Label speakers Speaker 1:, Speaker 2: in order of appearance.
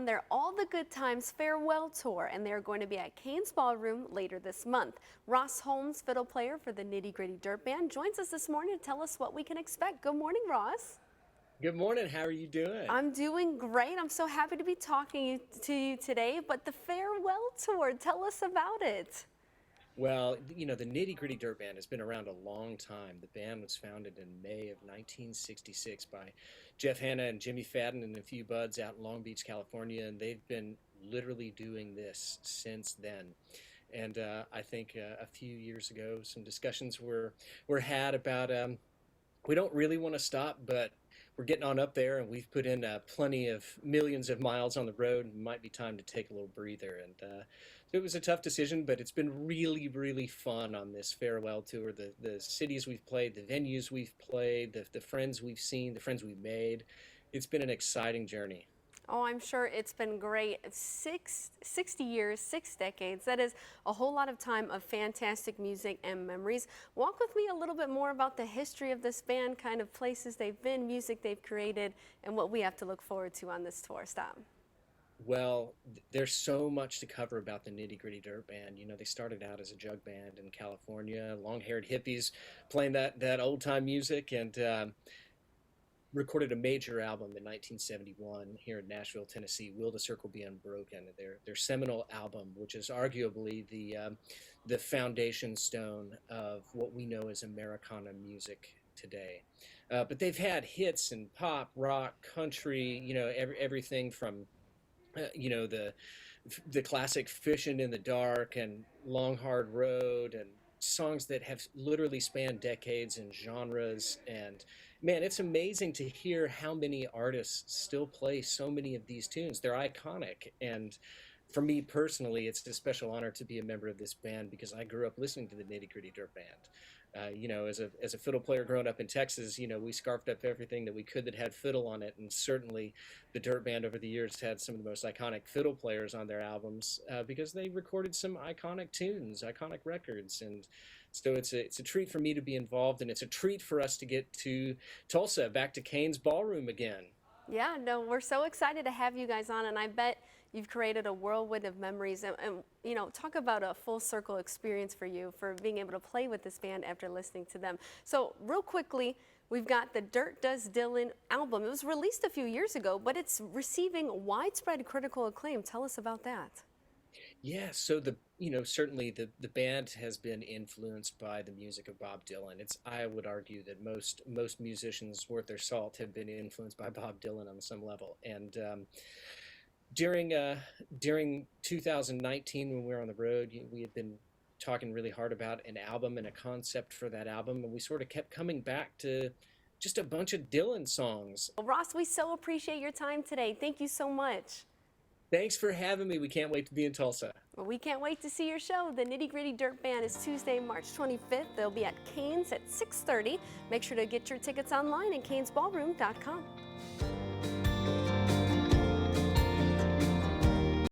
Speaker 1: on their All the Good Times farewell tour, and they're going to be at Cain's Ballroom later this month. Ross Holmes, fiddle player for the Nitty Gritty Dirt Band, joins us this morning to tell us what we can expect. Good morning, Ross.
Speaker 2: Good morning. How are you doing?
Speaker 1: I'm doing great. I'm so happy to be talking to you today. But the farewell tour, tell us about it.
Speaker 2: Well, you know, the Nitty Gritty Dirt Band has been around a long time. The band was founded in May of 1966 by Jeff Hanna and Jimmy Fadden and a few buds out in Long Beach, California, and they've been literally doing this since then. And I think a few years ago, some discussions were had about we don't really want to stop, but we're getting on up there, and we've put in plenty of millions of miles on the road. It might be time to take a little breather. And so it was a tough decision, but it's been really, really fun on this farewell tour. The cities we've played, the venues we've played, the friends we've seen, the friends we've made. It's been an exciting journey.
Speaker 1: Oh, I'm sure it's been great. 60 years, 6 decades. That is a whole lot of time of fantastic music and memories. Walk with me a little bit more about the history of this band, kind of places they've been, music they've created, and what we have to look forward to on this tour. Stop.
Speaker 2: Well, there's so much to cover about the Nitty Gritty Dirt Band. You know, they started out as a jug band in California, long-haired hippies playing that old-time music, and recorded a major album in 1971 here in Nashville, Tennessee, Will the Circle Be Unbroken, their seminal album, which is arguably the foundation stone of what we know as Americana music today. But they've had hits in pop, rock, country, you know, everything from you know, the classic Fishin' in the Dark and Long Hard Road, and songs that have literally spanned decades and genres. And man, it's amazing to hear how many artists still play so many of these tunes. They're iconic. And for me personally, it's a special honor to be a member of this band because I grew up listening to the Nitty Gritty Dirt Band. You know, as a fiddle player growing up in Texas, you know, we scarfed up everything that we could that had fiddle on it, and certainly the Dirt Band over the years had some of the most iconic fiddle players on their albums because they recorded some iconic tunes, iconic records, and so it's a treat for me to be involved, and it's a treat for us to get to Tulsa, back to Cain's Ballroom again.
Speaker 1: Yeah, no, we're so excited to have you guys on, and I bet you've created a whirlwind of memories, and you know, talk about a full circle experience for you for being able to play with this band after listening to them. So real quickly, we've got the Dirt Does Dylan album. It was released a few years ago, but it's receiving widespread critical acclaim. Tell us about that.
Speaker 2: Yeah, so certainly the band has been influenced by the music of Bob Dylan. I would argue that most musicians worth their salt have been influenced by Bob Dylan on some level. And during 2019, when we were on the road, we had been talking really hard about an album and a concept for that album, and we sort of kept coming back to just a bunch of Dylan songs.
Speaker 1: Well, Ross, we so appreciate your time today. Thank you so much.
Speaker 2: Thanks for having me. We can't wait to be in Tulsa.
Speaker 1: Well, we can't wait to see your show. The Nitty Gritty Dirt Band is Tuesday, March 25th. They'll be at Cain's at 6:30. Make sure to get your tickets online at cainsballroom.com.